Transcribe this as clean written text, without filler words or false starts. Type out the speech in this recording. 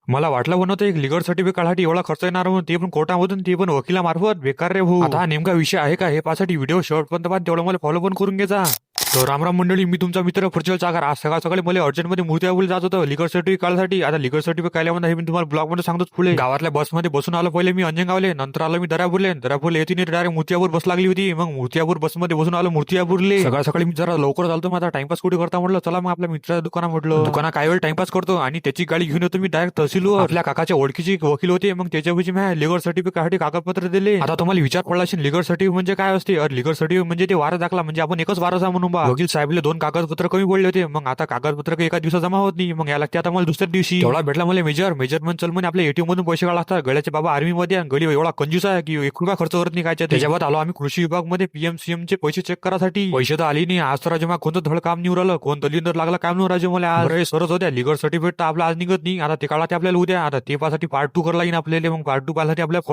मला वाटलं बनवतं एक लीगल सर्टिफिकेट काढासाठी एवढा खर्च येणार म्हणून, ते पण कोर्टामधून, ते पण वकिलामार्फत. बेकार रे भाऊ. आता हा नेमका विषय आहे का हे पासाठी व्हिडिओ शेवटपर्यंत पाहा, तेवढं मला फॉलो पण करून घ्यायचा. तर रामराम मंडळी, मी तुमचा मित्र प्रज्वल चाकर. आज सकाळ सकाळी मला अर्जंटमध्ये मूर्तिजापूरला जात होतं लीगल सर्टिफिकेट काढायसाठी. आता लीगल सर्टिफिकेट काढल्यामध्ये हे मी तुम्हाला ब्लॉगमध्ये सांगतोच. पुढे गावातल्या बसमध्ये बसून आलो, पहिले मी अंजनगावले, नंतर आलो मी दर्यापूरला येते डायरेक्ट मूर्तिजापूर बस लागली होती. मग मूर्तिजापूर बसमध्ये बसून आलो मूर्तिजापूरले. सकाळ सकाळी मी जरा लवकर चालतो, मग आता टाइमपास कुठे करता म्हटलं, चला मग आपल्या मित्राच्या दुकाना म्हटलं. दुकाना काय वेळ टाइमपास करतो आणि त्याची गाडी घेऊन येतो मी डायरेक्ट तहसीलवर. आपल्या काकाच्या ओळखीची एक वकील होते, मग त्याच्यापाशी मी लीगल सर्टिफिकेट कागदपत्र दिले. आता तुम्हाला विचार पडला असेल लीगल सर्टिफिकेट म्हणजे काय असते. लीगल सर्टिफिकेट म्हणजे ते वारस दाखला, म्हणजे आपण एकच वारस आहे म्हणून बा. वकील साहेबले 2 कागदपत्र कमी पडले होते, मग आता कागदपत्र एका दिवसात जमा होत नाही, मग या लागते आता मला दुसऱ्या दिवशी. तेवढा भेटला मला मेजरमेंट चल म्हणे आपल्या एटीएम मधून पैसे काढा लागतात. गड्याचे बाबा आर्मी मध्ये, गडी एवढा कंजूस आहे की 1 रुपया खर्च करत नाही काय. त्याच्याबाद आलो आम्ही कृषी विभाग मध्ये पीएमसीएम चे पैसे चेक करासाठी. पैसे तर आले नाही आज. तर राजू मला कोणतं धड काम निवड आलं, कोण दलिंदर लागला काम नाही राजू मला आज. सरच होत्या लीगल सर्टिफिकेट तर आपलं आज निघत नाही, आता ते काढा ते आपल्याला उद्या. आता ते पासाठी पार्ट 2 करायला लागेल आपल्याला. मग पार्ट 2 पाहायसाठी आपल्याला